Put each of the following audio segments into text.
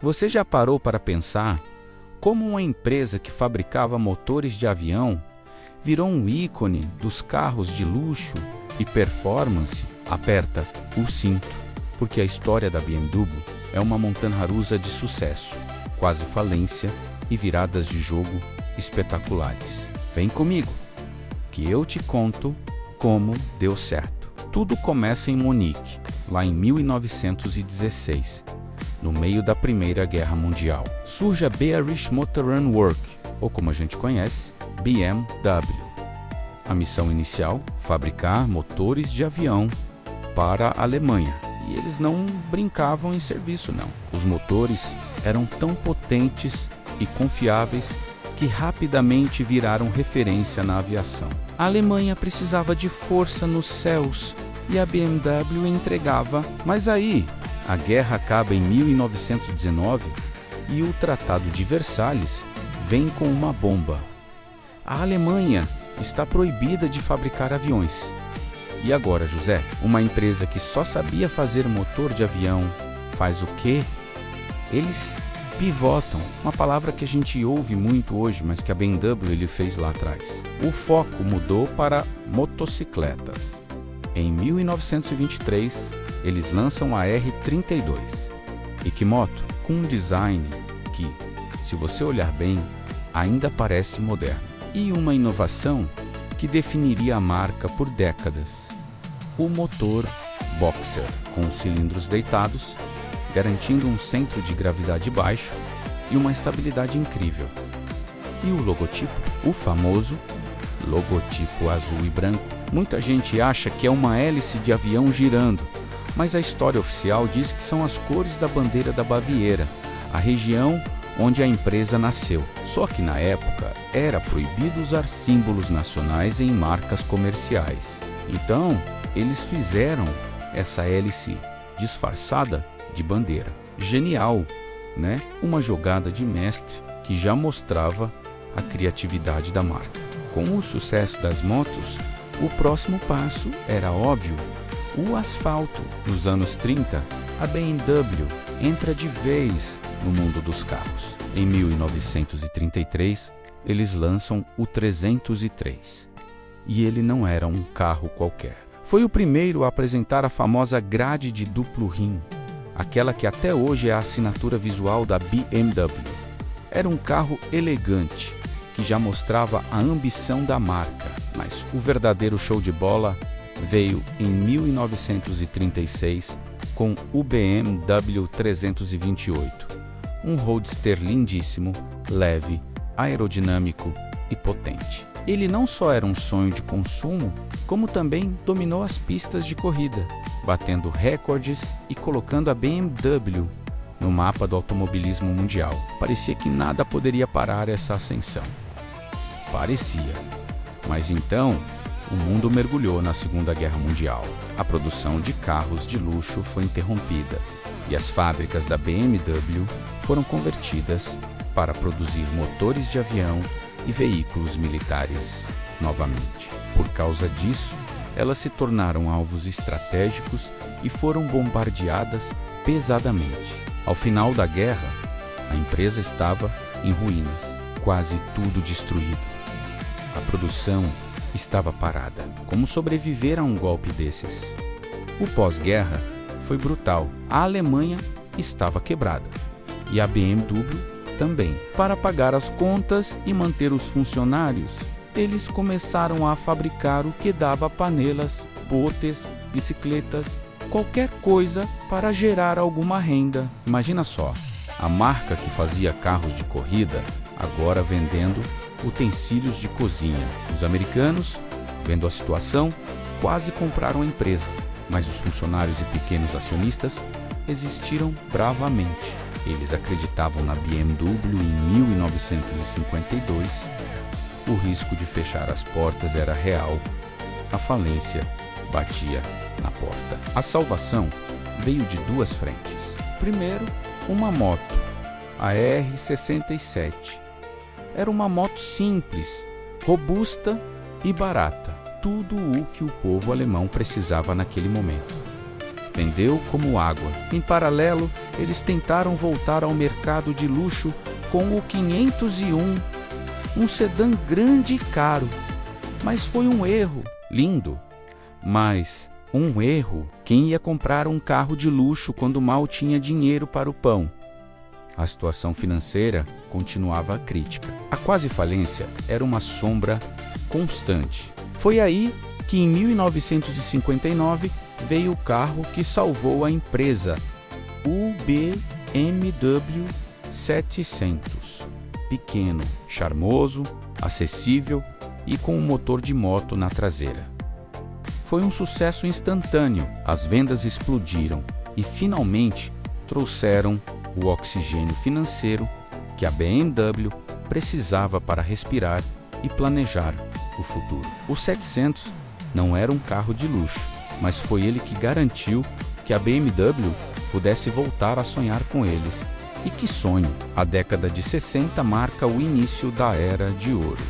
Você já parou para pensar como uma empresa que fabricava motores de avião virou um ícone dos carros de luxo e performance? Aperta o cinto, porque a história da BMW é uma montanha-russa de sucesso, quase falência e viradas de jogo espetaculares. Vem comigo, que eu te conto como deu certo. Tudo começa em Munique, lá em 1916, no meio da Primeira Guerra Mundial. Surge a Bearish Motor Work, ou como a gente conhece, BMW. A missão inicial, fabricar motores de avião para a Alemanha. E eles não brincavam em serviço, não. Os motores eram tão potentes e confiáveis que rapidamente viraram referência na aviação. A Alemanha precisava de força nos céus e a BMW entregava. Mas aí, a guerra acaba em 1919 e o Tratado de Versalhes vem com uma bomba. A Alemanha está proibida de fabricar aviões. E agora, José? Uma empresa que só sabia fazer motor de avião faz o quê? Eles pivotam, uma palavra que a gente ouve muito hoje, mas que a BMW ele fez lá atrás. O foco mudou para motocicletas. Em 1923, eles lançam a R32. E que moto? Com um design que, se você olhar bem, ainda parece moderno. E uma inovação que definiria a marca por décadas. O motor Boxer, com os cilindros deitados, garantindo um centro de gravidade baixo e uma estabilidade incrível. E o logotipo? O famoso logotipo azul e branco. Muita gente acha que é uma hélice de avião girando, mas a história oficial diz que são as cores da bandeira da Baviera, a região onde a empresa nasceu. Só que na época era proibido usar símbolos nacionais em marcas comerciais. Então, eles fizeram essa hélice disfarçada de bandeira. Genial, né? Uma jogada de mestre que já mostrava a criatividade da marca. Com o sucesso das motos, o próximo passo era óbvio: o asfalto. Nos anos 30, a BMW entra de vez no mundo dos carros. Em 1933, eles lançam o 303. E ele não era um carro qualquer. Foi o primeiro a apresentar a famosa grade de duplo rim, aquela que até hoje é a assinatura visual da BMW. Era um carro elegante, que já mostrava a ambição da marca, mas o verdadeiro show de bola veio em 1936 com o BMW 328, um roadster lindíssimo, leve, aerodinâmico e potente. Ele não só era um sonho de consumo, como também dominou as pistas de corrida, batendo recordes e colocando a BMW no mapa do automobilismo mundial. Parecia que nada poderia parar essa ascensão. Parecia. Mas então, o mundo mergulhou na Segunda Guerra Mundial. A produção de carros de luxo foi interrompida e as fábricas da BMW foram convertidas para produzir motores de avião e veículos militares novamente. Por causa disso, elas se tornaram alvos estratégicos e foram bombardeadas pesadamente. Ao final da guerra, a empresa estava em ruínas, quase tudo destruído. A produção estava parada. Como sobreviver a um golpe desses? O pós-guerra foi brutal. A Alemanha estava quebrada e a BMW também. Para pagar as contas e manter os funcionários, eles começaram a fabricar o que dava: panelas, botes, bicicletas, qualquer coisa para gerar alguma renda. Imagina só, a marca que fazia carros de corrida agora vendendo utensílios de cozinha. Os americanos, vendo a situação, quase compraram a empresa, mas os funcionários e pequenos acionistas resistiram bravamente. Eles acreditavam na BMW em 1952. O risco de fechar as portas era real. A falência batia na porta. A salvação veio de duas frentes. Primeiro, uma moto, a R67. Era uma moto simples, robusta e barata. Tudo o que o povo alemão precisava naquele momento. vendeu como água. Em paralelo, eles tentaram voltar ao mercado de luxo com o 501, um sedã grande e caro. Mas foi um erro. Lindo, mas um erro. Quem ia comprar um carro de luxo quando mal tinha dinheiro para o pão? A situação financeira continuava crítica. A quase falência era uma sombra constante. Foi aí que, em 1959, veio o carro que salvou a empresa, o BMW 700. Pequeno, charmoso, acessível e com um motor de moto na traseira. Foi um sucesso instantâneo. As vendas explodiram e finalmente trouxeram o oxigênio financeiro que a BMW precisava para respirar e planejar o futuro. O 700 não era um carro de luxo, mas foi ele que garantiu que a BMW pudesse voltar a sonhar com eles. E que sonho! A década de 60 marca o início da Era de Ouro,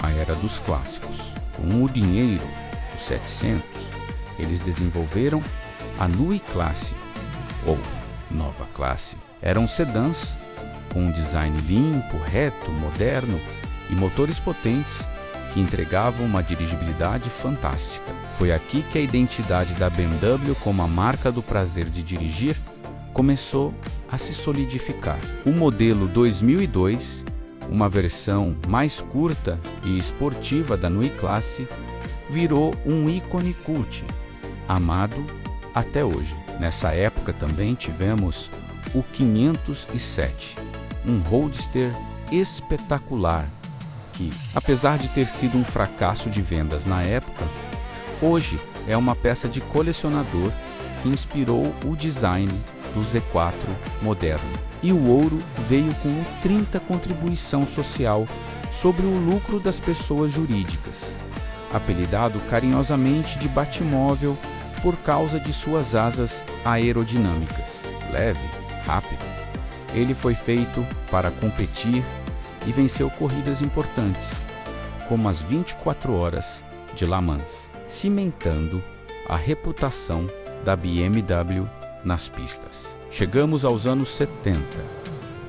a Era dos Clássicos. Com o dinheiro dos 700, eles desenvolveram a Neue Klasse, ou Nova Classe. Eram sedãs com um design limpo, reto, moderno e motores potentes que entregavam uma dirigibilidade fantástica. Foi aqui que a identidade da BMW como a marca do prazer de dirigir começou a se solidificar. O modelo 2002, uma versão mais curta e esportiva da Neue Klasse, virou um ícone cult, amado até hoje. Nessa época também tivemos o 507, um roadster espetacular que, apesar de ter sido um fracasso de vendas na época, hoje é uma peça de colecionador que inspirou o design do Z4 moderno. E o ouro veio com o 30 contribuição social sobre o lucro das pessoas jurídicas, apelidado carinhosamente de Batmóvel por causa de suas asas aerodinâmicas. Leve, rápido, ele foi feito para competir e venceu corridas importantes, como as 24 horas de Le Mans, cimentando a reputação da BMW nas pistas. Chegamos aos anos 70.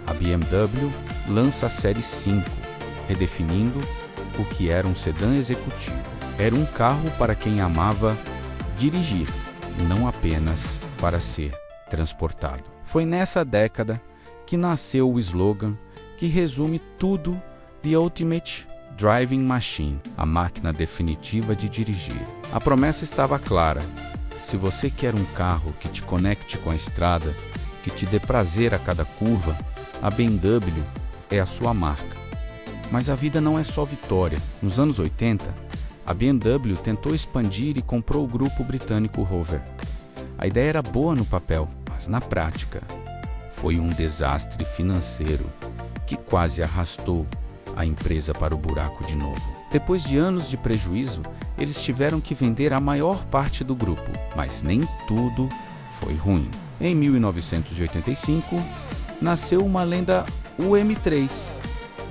A BMW lança a Série 5, redefinindo o que era um sedã executivo. Era um carro para quem amava dirigir, não apenas para ser transportado. Foi nessa década que nasceu o slogan que resume tudo: The Ultimate Driving Machine, a máquina definitiva de dirigir. A promessa estava clara: se você quer um carro que te conecte com a estrada, que te dê prazer a cada curva, a BMW é a sua marca. Mas a vida não é só vitória. Nos anos 80, a BMW tentou expandir e comprou o grupo britânico Rover. A ideia era boa no papel, mas na prática foi um desastre financeiro que quase arrastou a empresa para o buraco de novo. Depois de anos de prejuízo, eles tiveram que vender a maior parte do grupo, mas nem tudo foi ruim. Em 1985, nasceu uma lenda, o M3,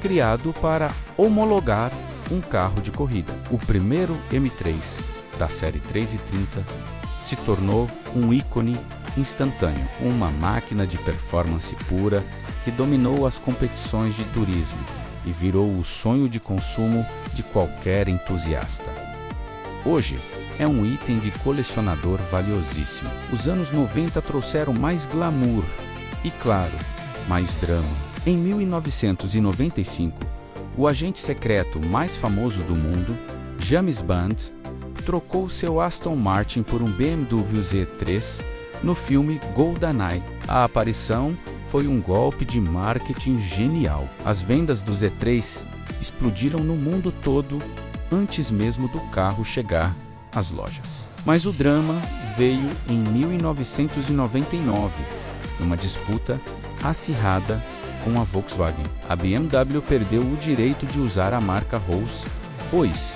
criado para homologar um carro de corrida. O primeiro M3 da série 330 se tornou um ícone instantâneo, uma máquina de performance pura que dominou as competições de turismo e virou o sonho de consumo de qualquer entusiasta. Hoje, é um item de colecionador valiosíssimo. Os anos 90 trouxeram mais glamour e, claro, mais drama. Em 1995, o agente secreto mais famoso do mundo, James Bond, trocou seu Aston Martin por um BMW Z3 no filme GoldenEye. A aparição foi um golpe de marketing genial. As vendas do Z3 explodiram no mundo todo antes mesmo do carro chegar às lojas. Mas o drama veio em 1999, numa disputa acirrada com a Volkswagen. A BMW perdeu o direito de usar a marca Rolls-Royce,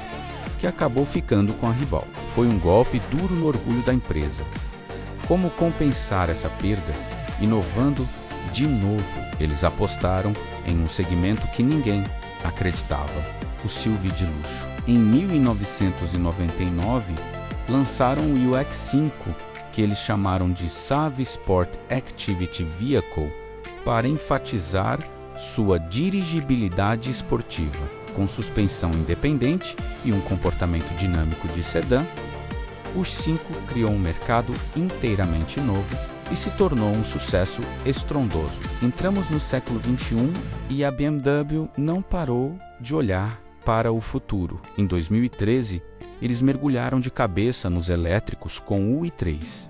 que acabou ficando com a rival. Foi um golpe duro no orgulho da empresa. Como compensar essa perda? Inovando de novo, eles apostaram em um segmento que ninguém acreditava: o SUV de luxo. Em 1999, lançaram o UX5, que eles chamaram de SAV Sport Activity Vehicle para enfatizar sua dirigibilidade esportiva. Com suspensão independente e um comportamento dinâmico de sedã, o 5 criou um mercado inteiramente novo e se tornou um sucesso estrondoso. Entramos no século XXI e a BMW não parou de olhar para o futuro. Em 2013, eles mergulharam de cabeça nos elétricos com o i3.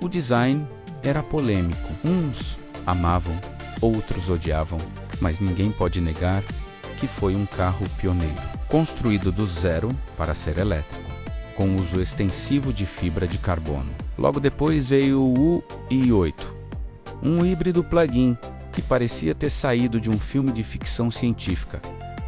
O design era polêmico. Uns amavam, outros odiavam, mas ninguém pode negar que foi um carro pioneiro, construído do zero para ser elétrico, com uso extensivo de fibra de carbono. Logo depois veio o i8, um híbrido plug-in que parecia ter saído de um filme de ficção científica,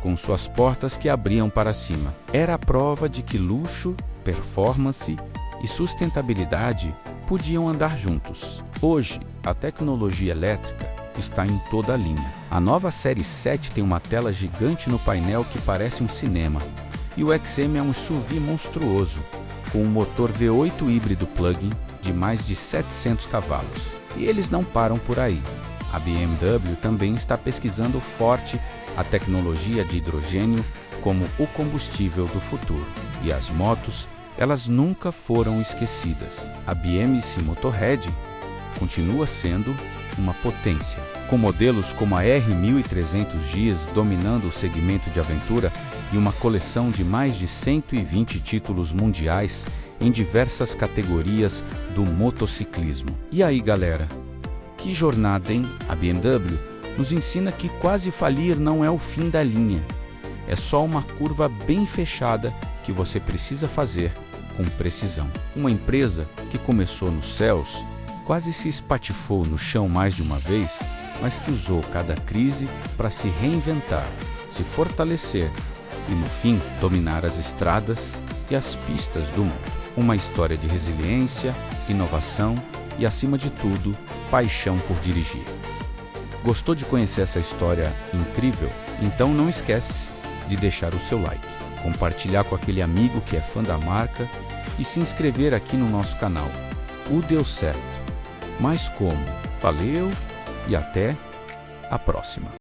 com suas portas que abriam para cima. Era a prova de que luxo, performance e sustentabilidade podiam andar juntos. Hoje, a tecnologia elétrica está em toda a linha. A nova série 7 tem uma tela gigante no painel que parece um cinema, e o XM é um SUV monstruoso, com um motor V8 híbrido plug-in de mais de 700 cavalos. E eles não param por aí. A BMW também está pesquisando forte a tecnologia de hidrogênio como o combustível do futuro. E as motos, elas nunca foram esquecidas. A BMC Motorhead continua sendo uma potência, com modelos como a R1300 GS dominando o segmento de aventura e uma coleção de mais de 120 títulos mundiais em diversas categorias do motociclismo. E aí, galera? Que jornada, hein? A BMW nos ensina que quase falir não é o fim da linha. É só uma curva bem fechada que você precisa fazer com precisão. Uma empresa que começou nos céus, quase se espatifou no chão mais de uma vez, mas que usou cada crise para se reinventar, se fortalecer e, no fim, dominar as estradas e as pistas do mundo. Uma história de resiliência, inovação e, acima de tudo, paixão por dirigir. Gostou de conhecer essa história incrível? Então não esquece de deixar o seu like, compartilhar com aquele amigo que é fã da marca e se inscrever aqui no nosso canal. O Deu Certo. Mas como? Valeu e até a próxima!